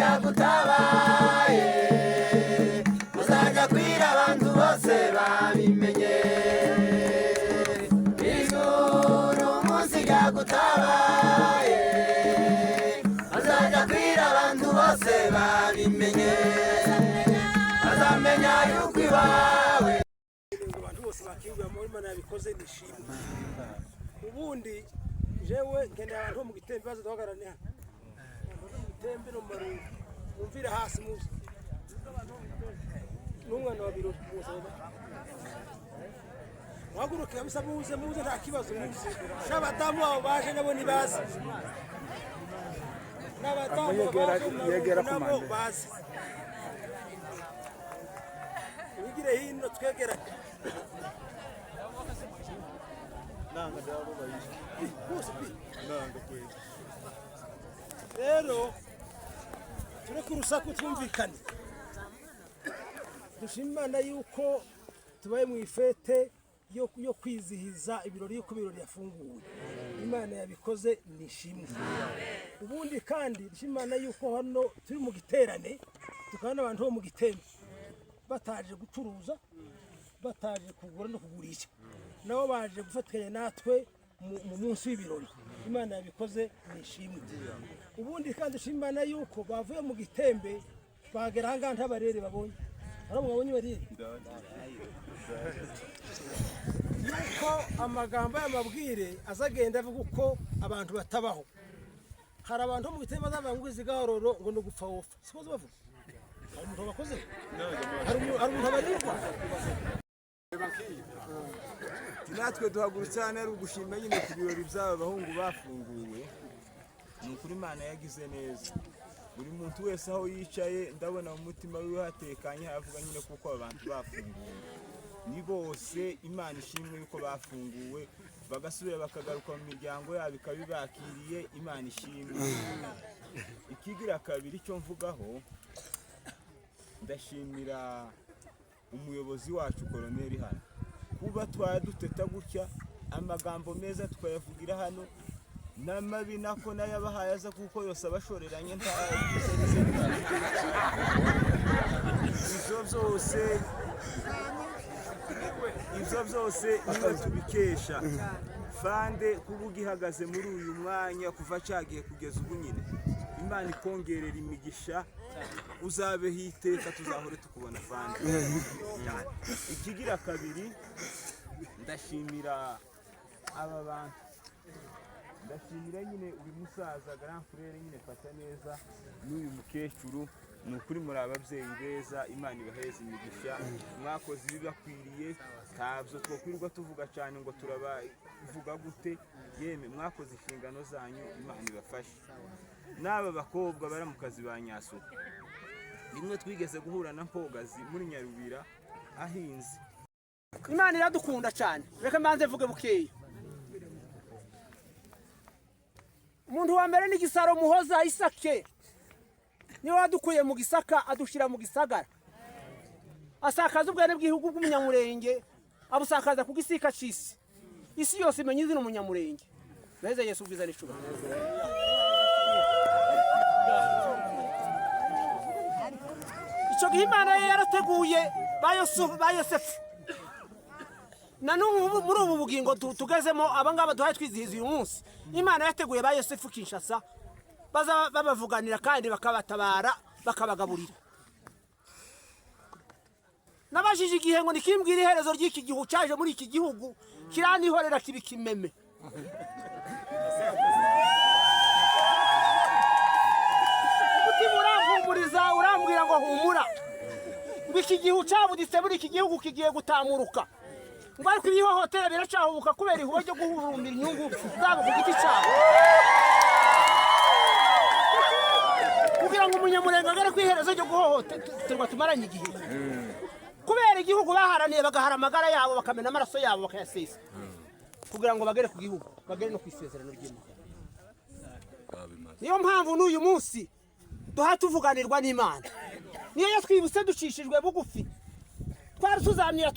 yagutabaye uzajya kwira abantu bose babimenye ijuru umunsi yagutabaye uzajya kwira abantu bose babimenye azamenya yuko iwawe abantu bose bakingura muri Imana yabikoze nishimwe ubundi jewe nkeneye abantu mu gitembe baza duhagarane hano gitembe no marungu umvira hasi muzi n'umwana wa biro muzoba waguruke kabisa muze nta kibazo muze n'abadamu abo baje nabo nibazi n'abadamu yegera kumande bazi wigire hino twegeranye nanga ndabo bayisha bose bi nanga kweli rero tureke urusaku twumvikane dushimana yuko tubaye mu ifete yo kwizihiza ibirori yuko ibirori yafunguwe Imana yabikoze nishimwe ubundi kandi dushimana yuko hano turi mu giterane tukana abantu bo mu gitembe bataje gucuruza bataje kugura no kugurisha nabo baje gufatanya natwe mu munsi w'ibirori Imana yabikoze nishimwe ubundi kandi dushimana yuko bavuye mu gitembe bagera hanga ntabarere babonye arabonye barire yuko amagambo y'amabwire azagenda avuga uko abantu batabaho hari abantu mu gitembe bazavanguza igahororo ngo no gupfa wofa sikoze bavuga hari umuntu bakoze hari umuntu abarirwa natwe duhagurutse hano ari ugushima nyine ku birori by'aba bahungu bafunguwe ni ukuri Imana yagize neza buri muntu wese aho yicaye ndabona mu mutima wiwe hatekanye havuga nyine kuko abantu bafunguwe ni bose Imana ishimwe yuko bafunguwe bagasubira bakagaruka mu miryango yabo ikabibakiriye Imana ishimwe ikigira kabiri cyo mvugaho ndashimira umuyobozi wacu Koloneli hano kuba twaduteta gutya amagambo meza twayavugira hano n'amabi nako nayabahaye aza kuko yose abashoreranye ivyo byose niwe tubikesha fande kuba ugihagaze muri uyu mwanya kuva cyagiye kugeza ubu nyine Imana ikongerera imigisha uzabe hiteka tuzahore tukubona fande ikigira kabiri ndashimira aba bantu ndashimira nyine uyu musaza grand frère nyine fata neza n'uyu mukecuru ni ukuri muri ababyeyi beza Imana ibaheze imigisha mwakoze ibibakwiriye tabyo twokwirirwa tuvuga cyane ngo turabavuga gute yeme mwakoze inshingano zanyu Imana ibafashe n'aba bakobwa bari mu kazi ba Nyasuku rimwe twigeze guhura na Mpogazi muri Nyarubira ahinze Imana iradukunda cyane reka mbanze vuge bukeya umuntu wa mbere ni Gisaro Muhoza Isake niwe wadukuye mu Gisaka adushira mu Gisagara asakaza ubwene bw'igihugu bw'umunyamurenge abusakaza ku gisika cisi isi yose imenye izina umunyamurenge beze Yesu bwiza n'icubahiro icyo gihe Imana yarateguye ba Yosefu na n'ubu muri ubu bugingo tugezemo abangaba duhaye twizihiza uyu munsi Imana yateguye ba Yosefu Kinshasa baza babavuganira kandi bakabatabara bakabagaburira nabajije igihe ngo nikimbwira iherezo ry'iki gihugu cyaje muri iki gihugu kiranihorera kibikimeme utimurampumuriza urambwira ngo humura ngo iki gihugu cyabuditse muri iki gihugu kigiye gutamuruka ngo ariko ibihohotera biracahubuka kubera ihubo ryo guhurumbira inyungu zabo ku giti cyabo kugira ngo umunyamurenge agere ku iherezo ryo guhohoterwa tumaranye igihe kubera igihugu baharaniye bagahara amagara yabo bakamena amaraso yabo bakayasesa kugira ngo bagere ku gihugu bagere no kwisezerano ry'Imana niyo mpamvu n'uyu munsi duha tuvuganirwa n'Imana niyo yatwibutse ducishijwe bugufi twari tuzamira